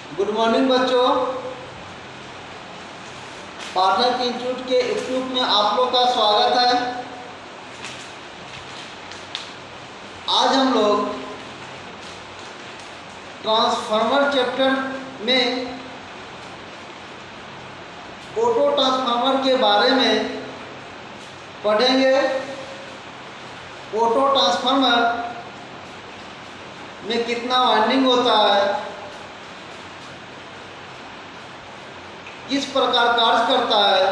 Good morning बच्चों। Partner institute के YouTube में आप लोग का स्वागत है। आज हम लोग ट्रांसफार्मर चैप्टर में ऑटो ट्रांसफार्मर के बारे में पढ़ेंगे। ऑटो ट्रांसफार्मर में कितना वाइंडिंग होता है, किस प्रकार कार्य करता है,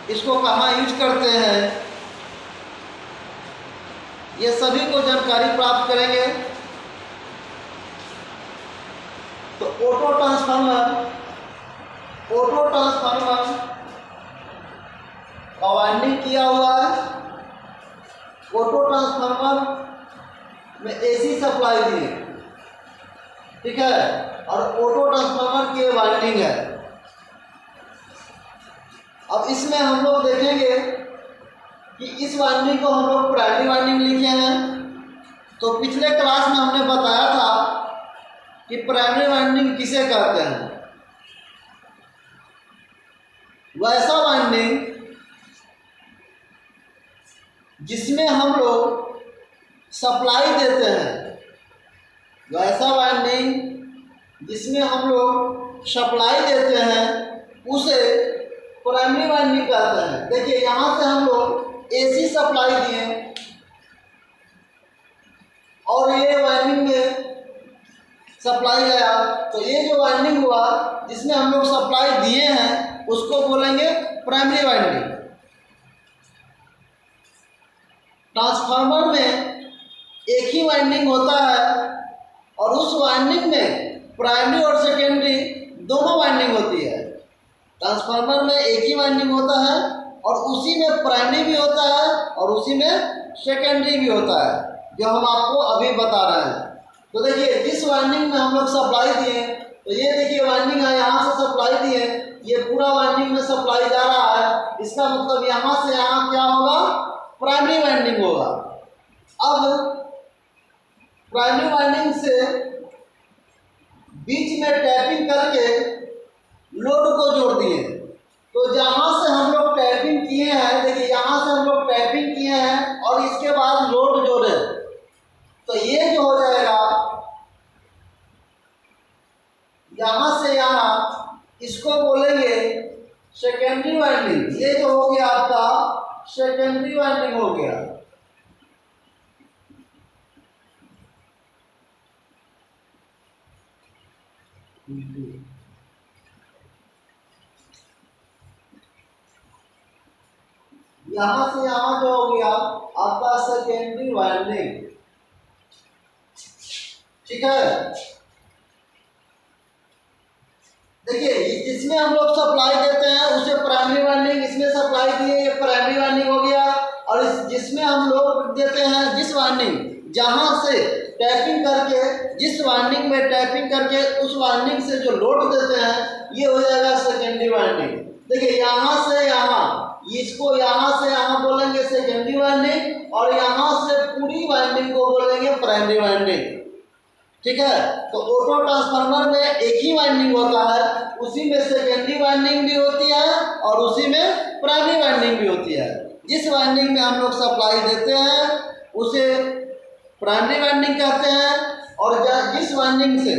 इसको कहाँ यूज करते हैं, ये सभी को जानकारी प्राप्त करेंगे। तो ऑटो ट्रांसफार्मर का वाइंडिंग किया हुआ है। ऑटो ट्रांसफार्मर में एसी सप्लाई दी है, ठीक है, और ऑटो ट्रांसफार्मर की वाइंडिंग है। अब इसमें हम लोग देखेंगे कि इस वाइंडिंग को हम लोग प्राइमरी वाइंडिंग लिखे हैं। तो पिछले क्लास में हमने बताया था कि प्राइमरी वाइंडिंग किसे कहते हैं। वैसा वाइंडिंग जिसमें हम लोग सप्लाई देते हैं, वैसा वाइंडिंग जिसमें हम लोग सप्लाई देते हैं उसे प्राइमरी वाइंडिंग कहते हैं। देखिए यहाँ से हम लोग एसी सप्लाई दिए और ये वाइंडिंग में सप्लाई गया, तो ये जो वाइंडिंग हुआ जिसमें हम लोग सप्लाई दिए हैं उसको बोलेंगे प्राइमरी वाइंडिंग। ट्रांसफार्मर में एक ही वाइंडिंग होता है और उस वाइंडिंग में प्राइमरी और सेकेंडरी दोनों वाइंडिंग होती है। ट्रांसफार्मर में एक ही वाइंडिंग होता है और उसी में प्राइमरी भी होता है और उसी में सेकेंडरी भी होता है, जो हम आपको अभी बता रहे हैं। तो देखिए जिस वाइंडिंग में हम लोग सप्लाई दिए, तो ये देखिए वाइंडिंग है, यहाँ से सप्लाई दिए, ये पूरा वाइंडिंग में सप्लाई जा रहा है। इसका मतलब यहाँ से यहाँ क्या होगा, प्राइमरी वाइंडिंग होगा। अब प्राइमरी वाइंडिंग से बीच में टैपिंग करके लोड को जोड़ दिए। तो जहाँ से हम लोग टैपिंग किए हैं, देखिए यहाँ से हम लोग टैपिंग किए हैं और इसके बाद लोड जोड़े, तो ये जो हो जाएगा यहाँ से यहाँ, इसको बोलेंगे सेकेंडरी वाइंडिंग। ये जो हो गया आपका सेकेंडरी वाइंडिंग हो गया। यहाँ से यहाँ जो हो गया आपका सेकेंडरी वाइंडिंग, ठीक है। देखिए जिसमें हम लोग सप्लाई देते हैं उसे प्राइमरी वाइंडिंग, इसमें सप्लाई दिए ये प्राइमरी वाइंडिंग हो गया। और जिसमें हम लोग देते हैं जिस वाइंडिंग, जहाँ से टैपिंग करके, जिस वाइंडिंग में टैपिंग करके उस वाइंडिंग से जो लोड देते हैं, ये हो जाएगा सेकेंडरी वाइंडिंग। देखिए यहाँ से यहाँ, इसको यहाँ से यहाँ बोलेंगे सेकेंडरी वाइंडिंग और यहाँ से पूरी वाइंडिंग को बोलेंगे प्राइमरी वाइंडिंग, ठीक है। तो ऑटो ट्रांसफार्मर में एक ही वाइंडिंग होता है, उसी में सेकेंडरी वाइंडिंग भी होती है और उसी में प्राइमरी वाइंडिंग भी होती है। जिस वाइंडिंग में हम लोग सप्लाई देते हैं उसे प्राइमरी वाइंडिंग कहते हैं, और जिस वाइंडिंग से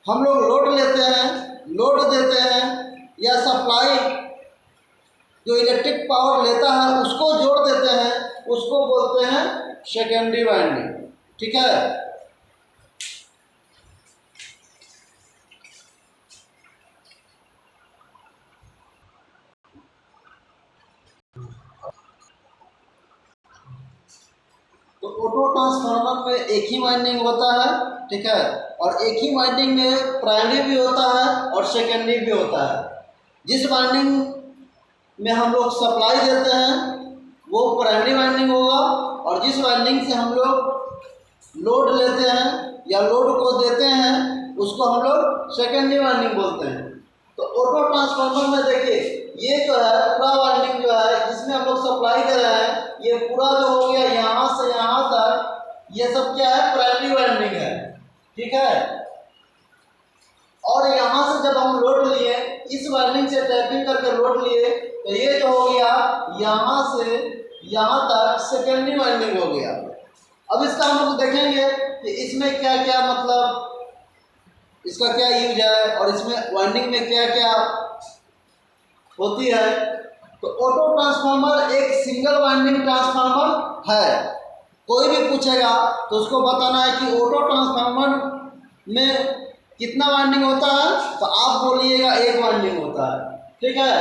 हम लोग लोड लेते हैं, लोड देते हैं या सप्लाई जो इलेक्ट्रिक पावर लेता है उसको जोड़ देते हैं, उसको बोलते हैं सेकेंडरी वाइंडिंग, ठीक है। तो ऑटो ट्रांसफार्मर में एक ही वाइंडिंग होता है, ठीक है, और एक ही वाइंडिंग में प्राइमरी भी होता है और सेकेंडरी भी होता है। जिस वाइंडिंग में हम लोग सप्लाई देते हैं वो प्राइमरी वाइंडिंग होगा, और जिस वाइंडिंग से हम लोग लोड लेते हैं या लोड को देते हैं उसको हम लोग सेकेंडरी वाइंडिंग बोलते हैं। तो ऑटो ट्रांसफार्मर में देखिए ये जो है पूरा वाइंडिंग जो है जिसमें हम लोग सप्लाई दे रहे हैं, ये पूरा जो हो गया यहाँ से यहाँ तक, ये सब क्या है, प्राइमरी वाइंडिंग है, ठीक है। और यहाँ से जब हम लोड लिए, इस वायरिंग से टैपिंग करके लोड लिए, तो ये जो हो गया यहाँ से यहाँ तक सेकेंडरी वाइंडिंग हो गया। अब इसका हम लोग देखेंगे कि इसमें क्या क्या मतलब इसका क्या यूज है और इसमें वाइंडिंग में क्या क्या होती है। तो ऑटो ट्रांसफार्मर एक सिंगल वाइंडिंग ट्रांसफार्मर है। कोई भी पूछेगा तो उसको बताना है कि ऑटो ट्रांसफार्मर में कितना वाइंडिंग होता है, तो आप बोलिएगा एक वाइंडिंग होता है, ठीक है।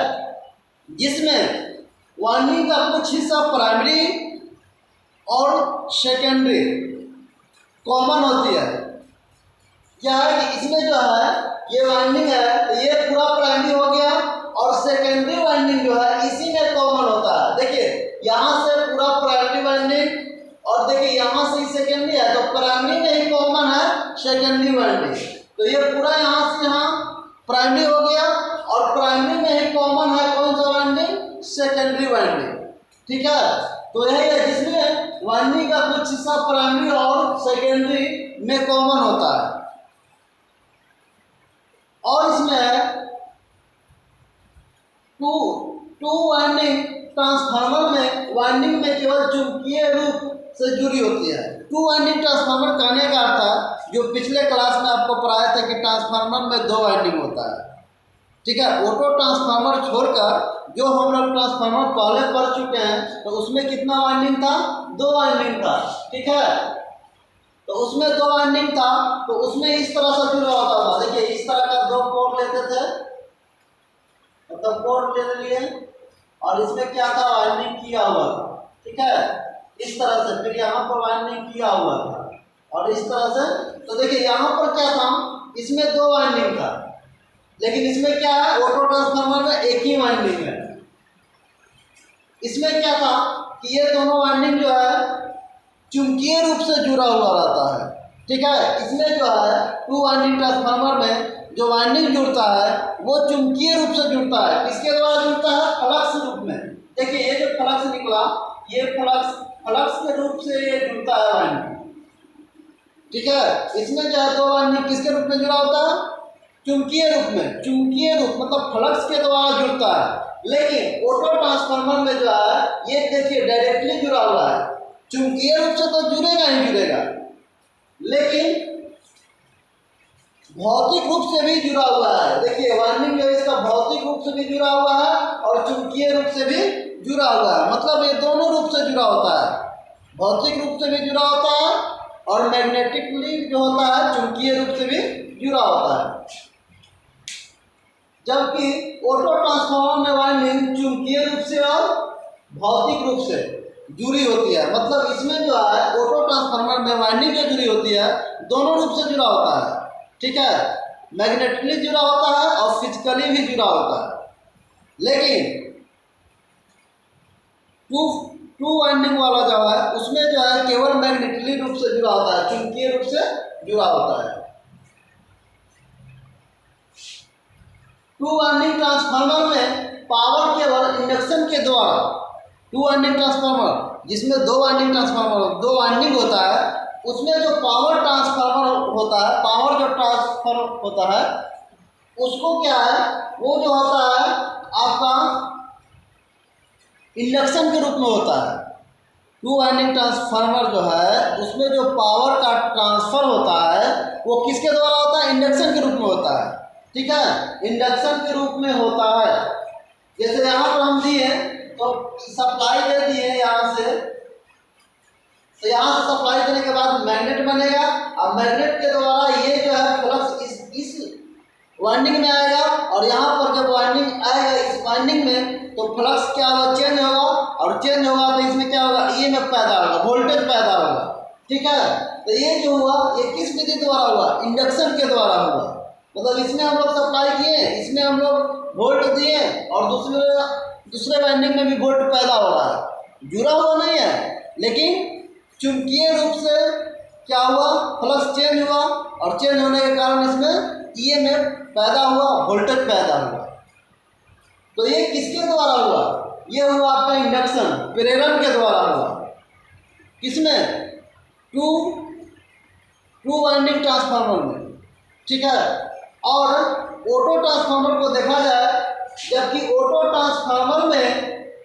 जिसमें वाइंडिंग का कुछ हिस्सा प्राइमरी और सेकेंडरी कॉमन होती है। क्या है कि इसमें जो है ये वाइंडिंग है, तो ये पूरा प्राइमरी हो गया और सेकेंडरी वाइंडिंग जो है इसी में कॉमन होता है। देखिए यहाँ से पूरा प्राइमरी वाइंडिंग और देखिए यहाँ से सेकेंडरी है, तो प्राइमरी में ही कॉमन है सेकेंडरी वाइंडिंग। तो ये पूरा यहाँ से यहाँ प्राइमरी हो गया और प्राइमरी में ही कॉमन है कौन सा वाइंडिंग, सेकेंडरी वाइंडिंग, ठीक है। तो यही है जिसमें वाइंडिंग का कुछ हिस्सा प्राइमरी और सेकेंडरी में कॉमन होता है। और इसमें टू वाइंडिंग ट्रांसफार्मर में वाइंडिंग में केवल चुंबकीय रूप से जुड़ी होती है। टू वाइंडिंग ट्रांसफार्मर कहने का अर्थ है, जो पिछले क्लास में आपको पढ़ाया था कि ट्रांसफार्मर में दो वाइंडिंग होता है, ठीक है। ऑटो ट्रांसफार्मर छोड़कर जो हम लोग ट्रांसफार्मर पहले पढ़ चुके हैं, तो उसमें कितना वाइंडिंग था, दो वाइंडिंग था, ठीक है। तो उसमें दो वाइंडिंग था, तो उसमें इस तरह से जुड़ा होता था। देखिए इस तरह का दो पोर्ट लेते थे, मतलब पोर्ट ले लिए और इसमें क्या था, वाइंडिंग किया हुआ था, ठीक है, इस तरह से। फिर यहाँ पर वाइंडिंग किया हुआ था और इस तरह से। तो देखिए यहाँ पर क्या था, इसमें दो वाइंडिंग था, लेकिन इसमें क्या है, ऑटो ट्रांसफार्मर में एक ही वाइंडिंग है। इसमें क्या था कि ये दोनों वाइंडिंग जो है चुंबकीय रूप से जुड़ा हुआ रहता है, ठीक है। इसमें जो है टू वाइंडिंग ट्रांसफार्मर में जो वाइंडिंग जुड़ता है वो चुंबकीय रूप से जुड़ता है। किसके द्वारा जुड़ता है, फ्लक्स रूप में। देखिए ये जो फ्लक्स निकला, ये फ्लक्स के रूप से ये जुड़ता है वाइंडिंग, ठीक है। इसमें जो है दो वाइंडिंग किसके रूप में जुड़ा होता है, चुंबकीय रूप में। चुंबकीय रूप मतलब फ्लक्स के द्वारा जुड़ता है। लेकिन ऑटो ट्रांसफार्मर में जो है ये देखिए डायरेक्टली जुड़ा हुआ है। चुंबकीय रूप से तो जुड़ेगा ही जुड़ेगा, लेकिन भौतिक रूप से भी जुड़ा हुआ है। देखिए वाइंडिंग जो है इसका भौतिक रूप से भी जुड़ा हुआ है और चुंबकीय रूप से भी जुड़ा हुआ है। मतलब ये दोनों रूप से जुड़ा होता है, भौतिक रूप से भी जुड़ा होता है और मैग्नेटिकली जो होता है चुंबकीय रूप से भी जुड़ा होता है। जबकि ऑटो ट्रांसफार्मर में वाइंडिंग चुंबकीय रूप से और भौतिक रूप से जुड़ी होती है। मतलब इसमें जो है ऑटो ट्रांसफार्मर में वाइंडिंग जो जुड़ी होती है दोनों रूप से जुड़ा होता है, ठीक है। मैग्नेटिकली जुड़ा होता है और फिजिकली भी जुड़ा होता है। लेकिन टू वाइंडिंग वाला जो है उसमें जो है केवल मैग्नेटिकली रूप से जुड़ा होता है, चुंबकीय रूप से जुड़ा होता है। टू वाइंडिंग ट्रांसफार्मर में पावर केवल इंडक्शन के द्वारा, टू वाइंडिंग ट्रांसफार्मर जिसमें दो वाइंडिंग ट्रांसफार्मर दो वाइंडिंग होता है, उसमें जो पावर ट्रांसफार्मर होता है, पावर जो ट्रांसफर होता है उसको क्या है, वो जो होता है आपका इंडक्शन के रूप में होता है। टू वाइंडिंग ट्रांसफार्मर जो है उसमें जो पावर का ट्रांसफर होता है वो किसके द्वारा होता है, इंडक्शन के रूप में होता है, ठीक है। इंडक्शन के रूप में होता है। जैसे यहाँ पर हम दिए तो सप्लाई दे दिए यहाँ से, तो यहाँ से सप्लाई देने के बाद मैग्नेट बनेगा और मैग्नेट के द्वारा ये जो है फ्लक्स इस वाइंडिंग में आएगा और यहाँ पर जब वाइंडिंग आएगा इस वाइंडिंग में तो फ्लक्स क्या होगा, चेंज होगा और चेंज होगा तो इसमें क्या होगा, ईएमएफ पैदा होगा, वोल्टेज पैदा होगा, ठीक है। तो ये जो हुआ ये किस विधि द्वारा हुआ, इंडक्शन के द्वारा हुआ। मतलब इसमें हम लोग सप्लाई किए, इसमें हम लोग वोल्ट दिए और दूसरे वाइंडिंग में भी वोल्ट पैदा हो रहा है, जुड़ा हुआ नहीं है, लेकिन चुंबकीय रूप से क्या हुआ, फ्लक्स चेंज हुआ और चेंज होने के कारण इसमें ईएमएफ पैदा हुआ, वोल्टेज पैदा हुआ। तो ये किसके द्वारा हुआ, ये हुआ आपका इंडक्शन, प्रेरण के द्वारा हुआ। किसमें, टू वाइंडिंग ट्रांसफार्मर में, ठीक है। और ऑटो ट्रांसफार्मर को देखा जाए, जबकि ऑटो ट्रांसफार्मर में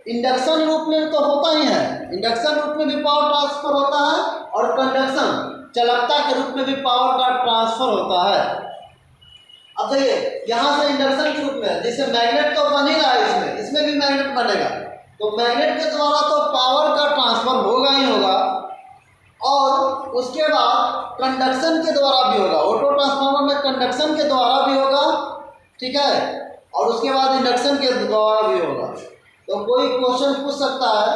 इंडक्शन रूप में तो होता ही है, इंडक्शन रूप में भी पावर ट्रांसफर होता है और कंडक्शन चालकता के रूप में भी पावर का ट्रांसफर होता है। अब देखिए यहाँ से इंडक्शन के रूप में जैसे मैग्नेट तो बन ही रहा है, इसमें भी मैग्नेट बनेगा, तो मैग्नेट के द्वारा तो पावर का ट्रांसफर होगा ही होगा, और उसके बाद कंडक्शन के द्वारा भी होगा। ऑटो ट्रांसफार्मर में कंडक्शन के द्वारा भी होगा, ठीक है, और उसके बाद इंडक्शन के द्वारा भी होगा। तो कोई क्वेश्चन पूछ सकता है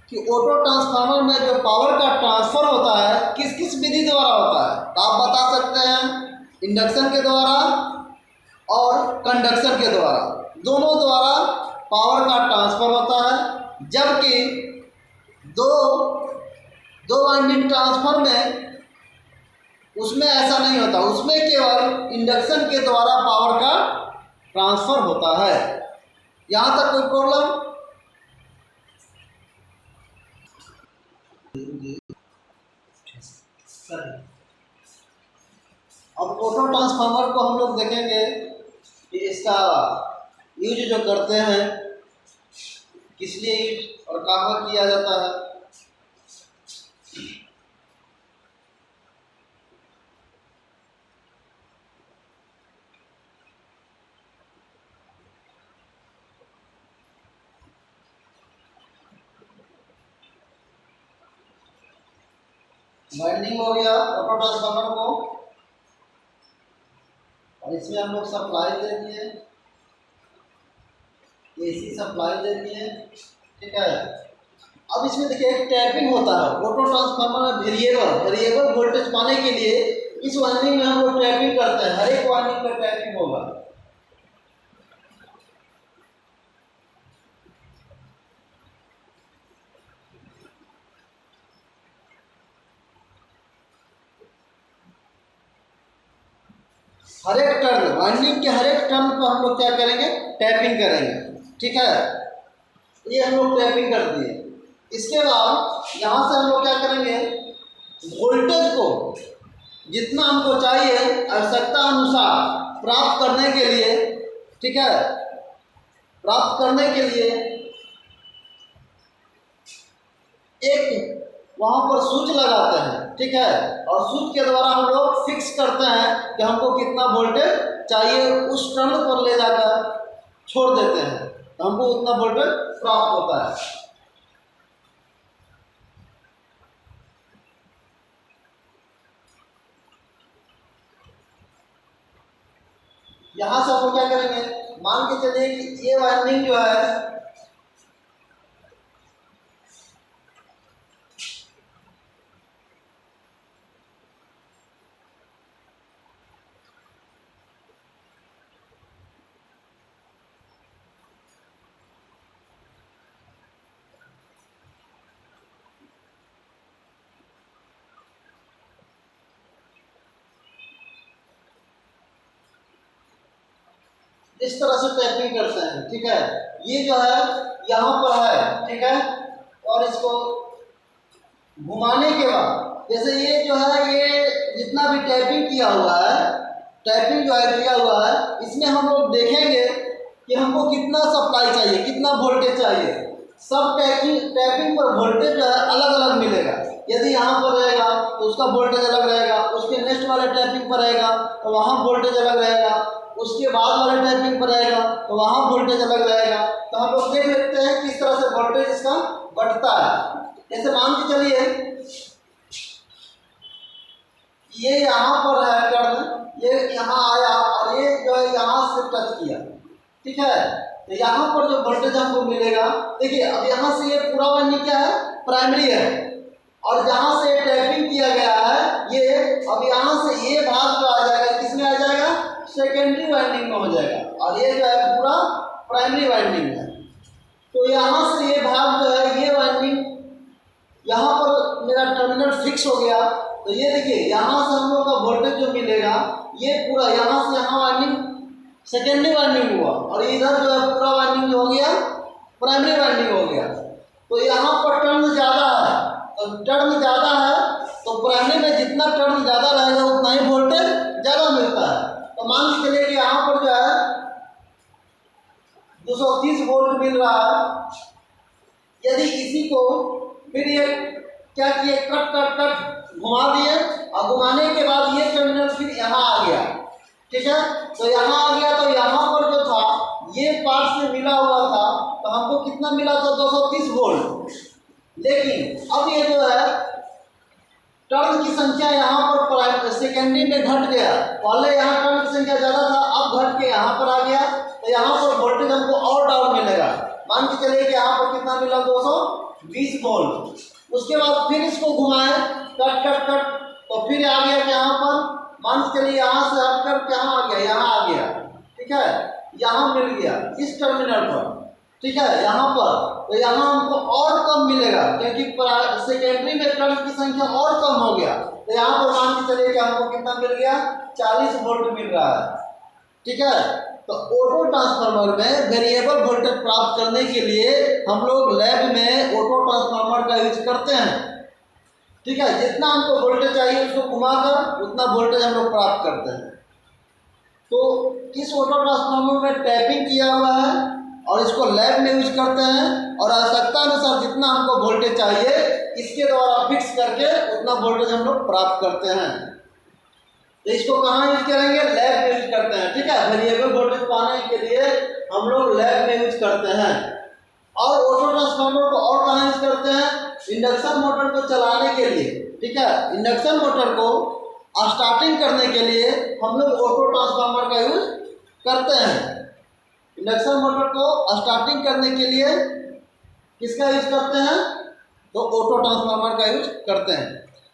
कि ऑटो ट्रांसफार्मर में जो पावर का ट्रांसफर होता है किस किस विधि द्वारा होता है, तो आप बता सकते हैं इंडक्शन के द्वारा और कंडक्शन के द्वारा, दोनों द्वारा पावर का ट्रांसफर होता है। जबकि दो वाइंडिंग ट्रांसफर में उसमें ऐसा नहीं होता, उसमें केवल इंडक्शन के द्वारा पावर का ट्रांसफर होता है। यहाँ तक कोई प्रॉब्लम? अब ऑटो ट्रांसफार्मर को हम लोग देखेंगे कि इसका यूज जो करते हैं किस लिए यूज और कहाँ किया जाता है। वाइंडिंग हो गया ऑटो ट्रांसफार्मर को, और इसमें हम लोग सप्लाई दे दिए, एसी सप्लाई दे दिए, ठीक है। अब इसमें देखिए एक टैपिंग होता है ऑटो ट्रांसफार्मर में, वेरिएबल वोल्टेज पाने के लिए इस वाइंडिंग में हम लोग टैपिंग करते हैं, हर एक वाइंडिंग पर टैपिंग होगा। हर एक टर्न, वाइंडिंग के हर एक टर्न पर हम लोग क्या करेंगे, टैपिंग करेंगे, ठीक है। ये हम लोग टैपिंग कर दिए। इसके बाद यहाँ से हम लोग क्या करेंगे, वोल्टेज को जितना हमको चाहिए आवश्यकता अनुसार प्राप्त करने के लिए, ठीक है, प्राप्त करने के लिए एक वहाँ पर स्विच लगाते हैं, ठीक है, और स्विच के द्वारा हम लोग फिक्स करते हैं कि हमको कितना वोल्टेज चाहिए, उस टर्न पर ले जाकर छोड़ देते हैं तो हमको उतना वोल्टेज प्राप्त होता है। यहाँ से हम लोग क्या करेंगे, मान के चलिए कि ये वाइंडिंग जो है इस तरह से टैपिंग करते हैं, ठीक है। ये जो है यहाँ पर है, ठीक है, और इसको घुमाने के बाद जैसे ये जो है, ये जितना भी टैपिंग किया हुआ है, टैपिंग जो है किया हुआ है, इसमें हम लोग देखेंगे कि हमको कितना सप्लाई चाहिए, कितना वोल्टेज चाहिए। सब टैपिंग पर वोल्टेज जो है अलग अलग मिलेगा। यदि यहाँ पर रहेगा तो उसका वोल्टेज अलग रहेगा, उसके नेक्स्ट वाले टैपिंग पर रहेगा तो वहाँ वोल्टेज अलग रहेगा, उसके बाद वाले टैपिंग पर रहेगा तो वहाँ वोल्टेज अलग रहेगा। तो हम लोग देख लेते हैं किस तरह से वोल्टेज इसका बढ़ता है। जैसे मान के चलिए ये यहाँ पर है टर्न, ये यहाँ आया और ये जो है यहाँ से टच किया, ठीक है, तो यहाँ पर जो वोल्टेज हमको मिलेगा, देखिए अब यहाँ से ये पूरा वाइंडिंग क्या है, प्राइमरी है, और जहाँ से टैपिंग किया गया है ये, अब यहाँ से ये भाग जो आ जाएगा किसमें आ जाएगा, सेकेंडरी वाइंडिंग में हो जाएगा, और ये जो है पूरा प्राइमरी वाइंडिंग है। तो यहाँ से ये भाग जो है, ये वाइंडिंग यहाँ पर मेरा टर्मिनल फिक्स हो गया, तो ये देखिए यहाँ से हम लोग का वोल्टेज जो मिलेगा, ये पूरा यहाँ से यहाँ वाइंडिंग सेकेंडरी वाइंडिंग हुआ, और इधर जो है पूरा वाइंडिंग हो गया प्राइमरी वाइंडिंग हो गया। तो यहाँ पर टर्न ज़्यादा है, तो टर्न ज़्यादा है तो प्राइमरी में जितना टर्न ज़्यादा रहेगा उतना ही वोल्टेज ज़्यादा मिलता है। तो मान को फिर ये क्या किए, कट कट कट घुमा दिए, और घुमाने के बाद ये टर्मिनल फिर यहाँ आ गया। ठीक है, तो यहाँ आ गया, तो यहाँ पर जो था ये पार्ट से मिला हुआ था, तो हमको कितना मिला था, 230 वोल्ट। लेकिन अब ये जो है टर्न की संख्या यहाँ पर सेकेंडरी में घट गया। पहले यहाँ टर्न की संख्या ज़्यादा था, अब घट के यहाँ पर आ गया, तो यहाँ पर वोल्टेज हमको और डाउन मिलेगा। मान के चलिए कि यहाँ पर कितना मिला, 220 वोल्ट। उसके बाद फिर इसको घुमाए, कट कट कट, तो फिर आ गया कि यहाँ पर मान के चलिए यहाँ से हट कर कहाँ आ गया, यहाँ आ गया। ठीक है, यहाँ मिल गया इस टर्मिनल पर। ठीक है, यहाँ पर, तो यहाँ हमको और कम मिलेगा क्योंकि सेकेंडरी में करंट की संख्या और कम हो गया। तो यहाँ पर मान के चलिए कि हमको कितना मिल गया, 40 वोल्ट मिल रहा है। ठीक है, तो ऑटो ट्रांसफार्मर में वेरिएबल वोल्टेज प्राप्त करने के लिए हम लोग लैब में ऑटो ट्रांसफार्मर का यूज करते हैं। ठीक है, जितना हमको वोल्टेज चाहिए उसको घुमाकर उतना वोल्टेज हम लोग प्राप्त करते हैं। तो इस ऑटो ट्रांसफार्मर में टैपिंग किया हुआ है और इसको लैब में यूज करते हैं, और आवश्यकता अनुसार जितना हमको वोल्टेज चाहिए इसके द्वारा फिक्स करके उतना वोल्टेज हम लोग प्राप्त करते हैं। तो इसको कहाँ यूज करेंगे, लैब में यूज करते हैं। ठीक है, वेरिएबल वोल्टेज पाने के लिए हम लोग लैब में यूज करते हैं। और ऑटो ट्रांसफार्मर को और कहाँ यूज करते हैं, इंडक्शन मोटर को चलाने के लिए। ठीक है, इंडक्शन मोटर को स्टार्टिंग करने के लिए हम लोग ऑटो ट्रांसफार्मर का यूज करते हैं। इंडक्शन मोटर को स्टार्टिंग करने के लिए किसका यूज करते हैं, तो ऑटो ट्रांसफार्मर का यूज करते हैं।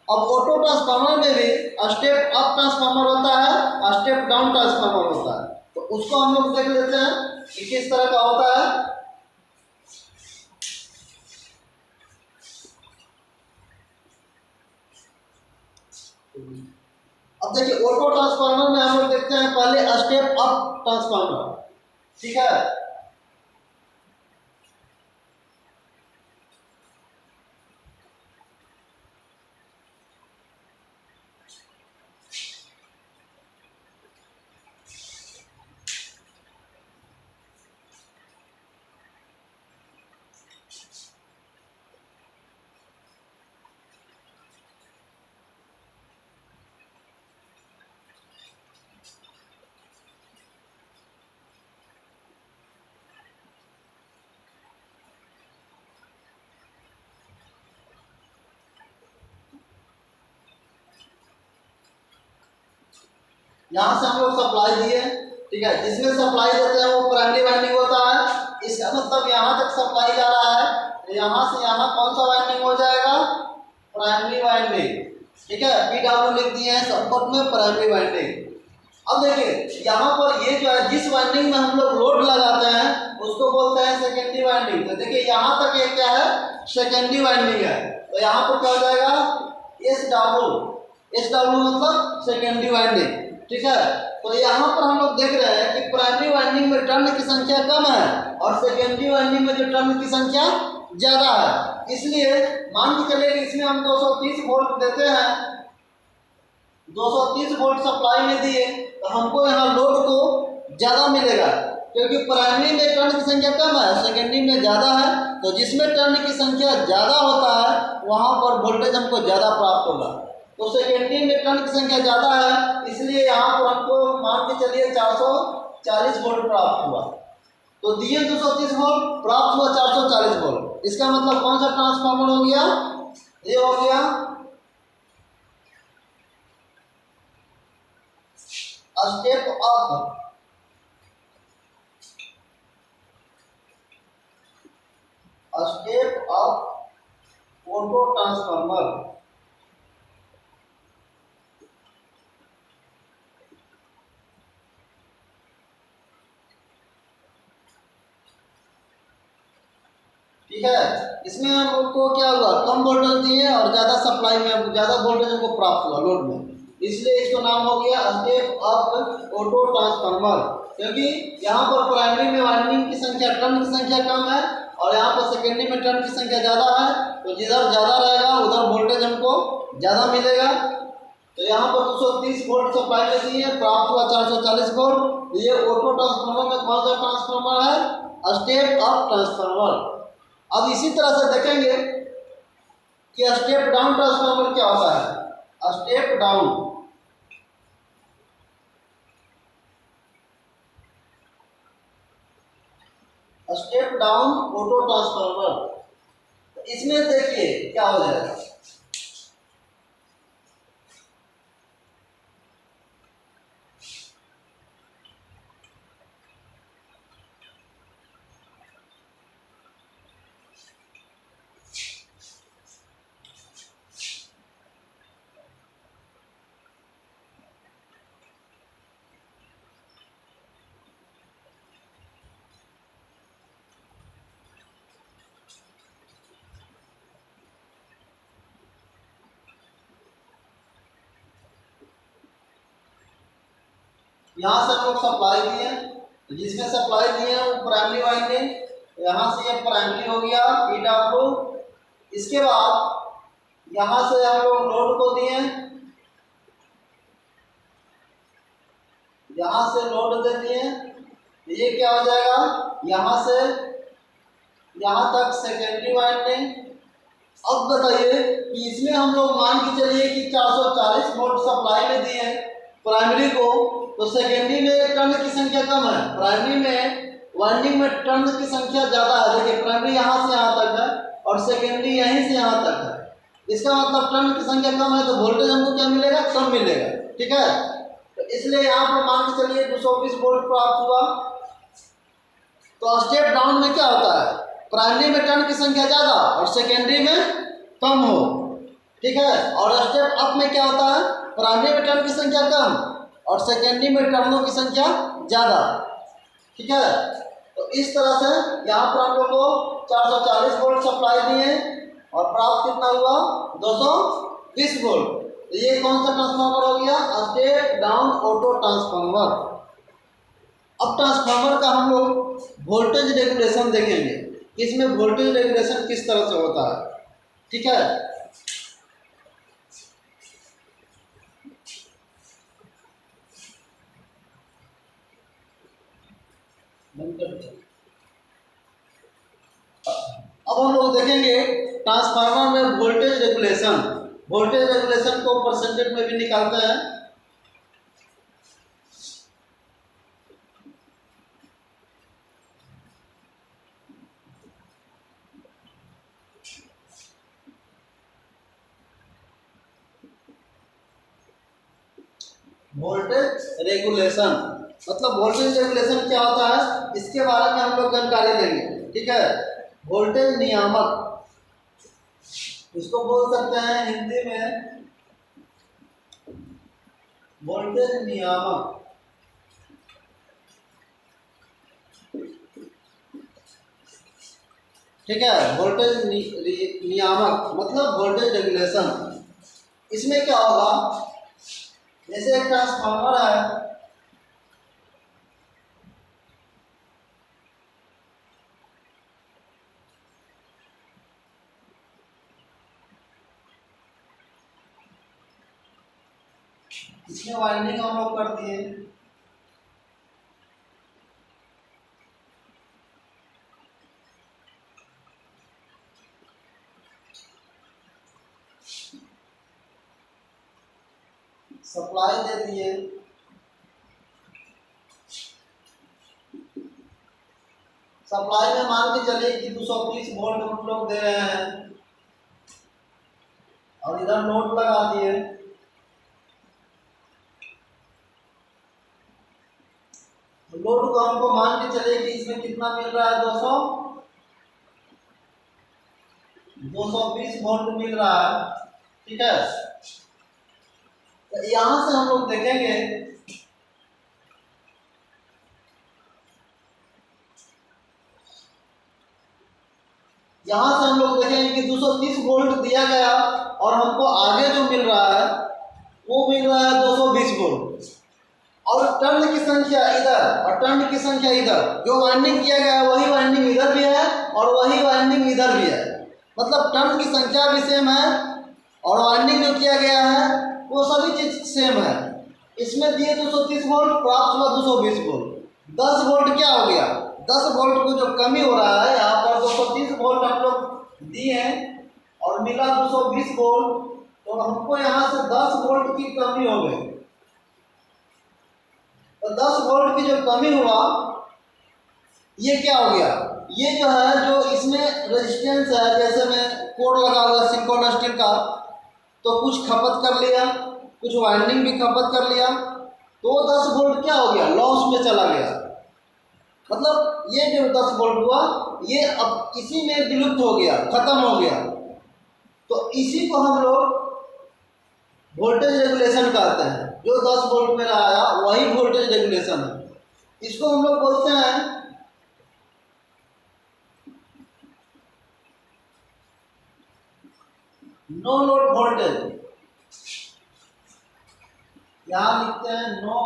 अब ऑटो ट्रांसफार्मर में भी स्टेप अप ट्रांसफार्मर होता है, स्टेप डाउन ट्रांसफार्मर होता है। तो उसको हम लोग देख लेते हैं कि किस तरह का होता है। अब देखिए ऑटो ट्रांसफार्मर में हम लोग देखते हैं पहले स्टेप अप ट्रांसफार्मर। ठीक है, यहाँ से हम लोग सप्लाई दिए। ठीक है, जिसमें सप्लाई देते हैं वो प्राइमरी वाइंडिंग होता है। इसका मतलब यहाँ तक सप्लाई जा रहा है, तो यहाँ से यहाँ कौन सा वाइंडिंग हो जाएगा, प्राइमरी वाइंडिंग। ठीक है, PW लिख दिए हैं शॉर्टकट में, प्राइमरी वाइंडिंग। अब देखिए यहाँ पर ये जो है जिस वाइंडिंग में हम लोग लोड लगाते हैं उसको बोलते हैं सेकेंडरी वाइंडिंग। तो देखिए यहाँ तक ये क्या है, सेकेंडरी वाइंडिंग है। तो यहाँ पर क्या हो जाएगा, SW मतलब सेकेंडरी वाइंडिंग। ठीक है, तो यहाँ पर हम लोग देख रहे हैं कि प्राइमरी वाइंडिंग में टर्न की संख्या कम है और सेकेंडरी वाइंडिंग में जो टर्न की संख्या ज़्यादा है। इसलिए मान के चलिए कि इसमें हम 230 वोल्ट देते हैं, 230 वोल्ट सप्लाई में दिए, तो हमको यहाँ लोड को ज़्यादा मिलेगा क्योंकि प्राइमरी में टर्न की संख्या कम है, सेकेंडरी में ज़्यादा है। तो जिसमें टर्न की संख्या ज़्यादा होता है वहाँ पर वोल्टेज हमको ज़्यादा प्राप्त होगा। तो सेकेंडरी में टर्न की संख्या ज़्यादा है, इसलिए यहाँ पर हमको मान के चलिए 440 वोल्ट प्राप्त हुआ। तो दिए 230 वोल्ट, प्राप्त हुआ 440 वोल्ट। इसका मतलब कौन सा ट्रांसफार्मर हो गया, ये हो गया step up. Step up auto transformer. ठीक है, इसमें हमको क्या हुआ, कम वोल्टेज दिए और ज़्यादा सप्लाई में ज़्यादा वोल्टेज हमको प्राप्त हुआ लोड में, इसलिए इसका नाम हो गया स्टेप अप ऑटो ट्रांसफार्मर। क्योंकि यहाँ पर प्राइमरी में वाइंडिंग की संख्या, टर्न की संख्या कम है और यहाँ पर सेकेंडरी में टर्न की संख्या ज़्यादा है। तो जिधर ज़्यादा रहेगा उधर वोल्टेज हमको ज़्यादा मिलेगा। तो यहाँ पर 230 वोल्ट सप्लाई में दिए, प्राप्त हुआ 440 वोल्ट। ये ऑटो ट्रांसफार्मर में कौन सा ट्रांसफार्मर है, स्टेप अप ट्रांसफार्मर। अब इसी तरह से देखेंगे कि स्टेप डाउन ट्रांसफार्मर क्या होता है। Step down, step down auto transformer, इसमें देखिए क्या हो जाएगा। यहाँ से हम लोग सप्लाई दिए, तो जिसमें सप्लाई दिए वो प्राइमरी वाइंडिंग, यहाँ से ये प्राइमरी हो गया ईटा प्रूफ। इसके बाद यहाँ से हम लोग लोड को दिए, यहाँ से लोड दे दिए, ये क्या हो जाएगा, यहाँ से यहाँ तक सेकेंडरी वाइंडिंग। अब बताइए कि इसमें हम लोग मान के चलिए कि 440 वोल्ट सप्लाई में दिए प्राइमरी को, तो सेकेंडरी में टर्न की संख्या कम है, प्राइमरी में वाइंडिंग में टर्न की संख्या ज़्यादा है। देखिए प्राइमरी यहाँ से यहाँ तक है और सेकेंडरी यहीं से यहाँ तक है। इसका मतलब टर्न की संख्या कम है तो वोल्टेज हमको क्या मिलेगा, कम मिलेगा। ठीक है, तो इसलिए यहाँ पर मान के चलिए 220 वोल्ट प्राप्त हुआ। तो स्टेप डाउन में क्या होता है, प्राइमरी में टर्न की संख्या ज़्यादा और सेकेंडरी में कम हो। ठीक है, और स्टेप अप में क्या होता है, प्राइमरी में टर्न की संख्या कम और सेकेंडरी में टर्नों की संख्या ज़्यादा। ठीक है, तो इस तरह से यहाँ पर हम लोग को 440 वोल्ट सप्लाई दिए और प्राप्त कितना हुआ, 220 वोल्ट। तो ये कौन सा ट्रांसफार्मर हो गया, स्टेप डाउन ऑटो ट्रांसफार्मर। अब ट्रांसफार्मर का हम लोग वोल्टेज रेगुलेशन देखेंगे, इसमें वोल्टेज रेगुलेशन किस तरह से होता है। ठीक है, अब हम लोग देखेंगे ट्रांसफार्मर में वोल्टेज रेगुलेशन। वोल्टेज रेगुलेशन को परसेंटेज में भी निकालते हैं। वोल्टेज रेगुलेशन मतलब वोल्टेज रेगुलेशन क्या होता है, इसके बारे में हम लोग जानकारी लेंगे। ठीक है, वोल्टेज नियामक, इसको बोल सकते हैं हिंदी में वोल्टेज नियामक। ठीक है, वोल्टेज नियामक मतलब वोल्टेज रेगुलेशन। इसमें क्या होगा, जैसे एक ट्रांसफार्मर है, इसमें वाइंडिंग हम लोग कर दिए, सप्लाई दे दिए, सप्लाई में मान के चलिए कि 230 वोल्ट हम लोग दे रहे हैं और इधर लोड लगा दिए। लोड को हमको मान के चलिए कि इसमें कितना मिल रहा है, 220 वोल्ट मिल रहा है। ठीक है, तो यहां से हम लोग देखेंगे यहां से हम लोग देखेंगे कि 230 वोल्ट दिया गया और हमको आगे जो मिल रहा है वो मिल रहा है 220 वोल्ट और टर्न की संख्या इधर और टर्न की संख्या इधर, जो वाइंडिंग किया गया है वही वाइंडिंग इधर भी है और वही वाइंडिंग इधर भी है। मतलब टर्न की संख्या भी सेम है और वाइंडिंग जो किया गया है वो सभी चीज सेम है। इसमें दिए 230 वोल्ट, प्राप्त हुआ 220 वोल्ट। 10 वोल्ट क्या हो गया, 10 वोल्ट को जो कमी हो रहा है, यहाँ पर 230 वोल्ट हम लोग दिए हैं और मिला 220 वोल्ट, तो हमको यहाँ से 10 वोल्ट की कमी हो गई। तो 10 वोल्ट की जो कमी हुआ, ये क्या हो गया, ये जो है जो इसमें रेजिस्टेंस है, जैसे में कोड लगा हुआ है सिलिकॉन स्टील का, तो कुछ खपत कर लिया, कुछ वाइंडिंग भी खपत कर लिया, तो 10 वोल्ट क्या हो गया, लॉस में चला गया। मतलब ये जो 10 वोल्ट हुआ, ये अब इसी में विलुप्त हो गया, खत्म हो गया। तो इसी को हम लोग वोल्टेज रेगुलेशन कहते हैं। जो 10 वोल्ट में आया वही वोल्टेज रेगुलेशन है। इसको हम लोग बोलते हैं नो लोड वोल्टेज। यहां लिखते हैं no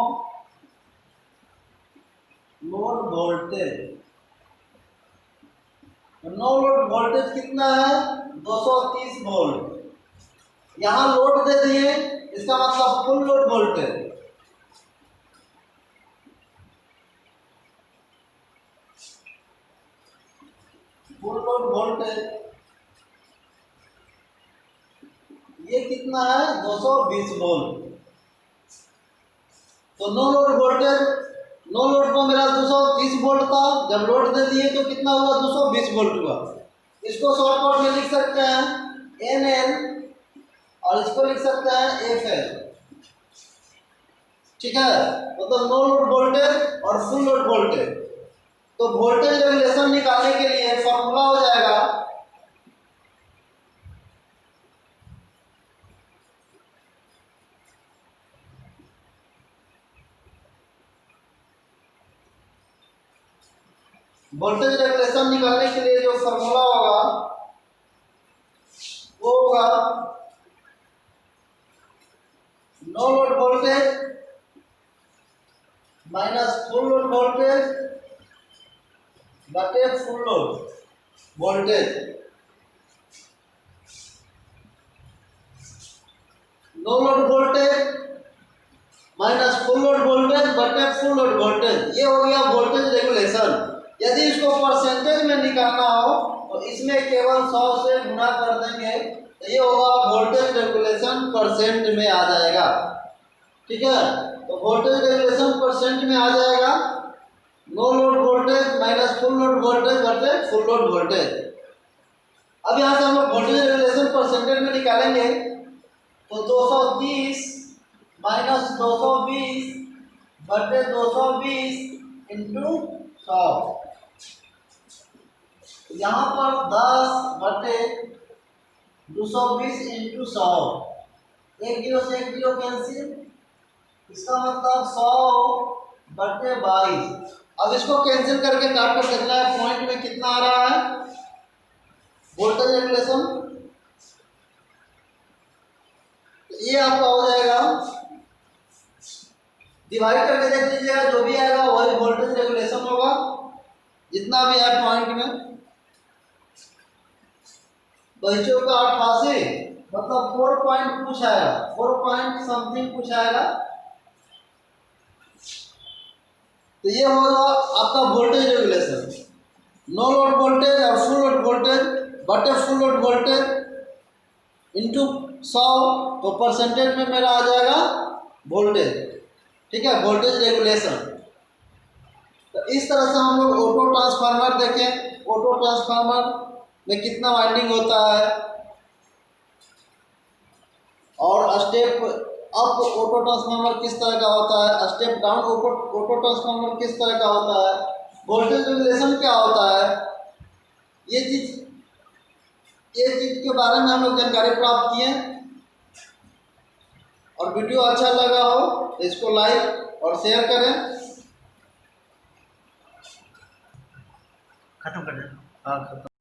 load voltage. No load voltage कितना है, 230 वोल्ट। यहां लोड दे दिए, इसका मतलब full load voltage. Full load voltage ये कितना है, 220 वोल्ट। तो no load voltage, no load पर मेरा 230 वोल्ट था, जब लोड दे दिए तो कितना हुआ, 220 वोल्ट हुआ। इसको शॉर्टकट में लिख सकते हैं NL और इसको लिख सकते हैं FL। ठीक है, मतलब नो लोड वोल्टेज और फुल लोड वोल्टेज। तो वोल्टेज रेगुलेशन निकालने के लिए फॉर्मूला हो जाएगा वोल्टेज रेगुलेशन निकालने के लिए जो फॉर्मूला होगा वो होगा no load voltage minus full load voltage बटे full load voltage. No load voltage minus full load voltage बटे फुल लोड वोल्टेज, ये हो गया वोल्टेज रेगुलेशन। यदि इसको परसेंटेज में निकालना हो तो इसमें केवल 100 से गुणा कर देंगे, तो ये होगा वोल्टेज रेगुलेशन परसेंट में आ जाएगा। ठीक है, तो वोल्टेज रेगुलेशन परसेंट में आ जाएगा no load voltage minus full load voltage बटे फुल लोड वोल्टेज। अब यहाँ से हम लोग वोल्टेज रेगुलेशन परसेंटेज में निकालेंगे, तो 230 माइनस 220 बटे 220 इंटू 100। यहाँ पर 10 बटे 220 इंटू 100, एक जीरो से एक जीरो कैंसिल, इसका मतलब 100 बटे 22। अब इसको कैंसिल करके काट कर देखना है पॉइंट में कितना आ रहा है वोल्टेज रेगुलेशन। ये आपका हो जाएगा, डिवाइड करके देख लीजिएगा, जो भी आएगा वही वोल्टेज रेगुलेशन होगा, जितना भी है पॉइंट में। 22 का 88 मतलब 4 पॉइंट कुछ आएगा, 4 पॉइंट समथिंग कुछ आएगा। तो ये होगा आपका voltage regulation, no load voltage और फुल लोड वोल्टेज बटे फुल लोड वोल्टेज इंटू 100, तो परसेंटेज में मेरा आ जाएगा वोल्टेज। ठीक है, वोल्टेज रेगुलेशन। तो इस तरह से हम लोग ऑटो ट्रांसफार्मर देखें, ऑटो ट्रांसफार्मर में कितना वाइंडिंग होता है, और स्टेप अप ऑटो ट्रांसफार्मर किस तरह का होता है, स्टेप डाउन ऑटो ट्रांसफार्मर किस तरह का होता है, वोल्टेज रेगुलेशन क्या होता है, ये चीज के बारे में हम लोग जानकारी प्राप्त किए। और वीडियो अच्छा लगा हो तो इसको लाइक और शेयर करें। खत्म कर दें। हाँ, खत्म।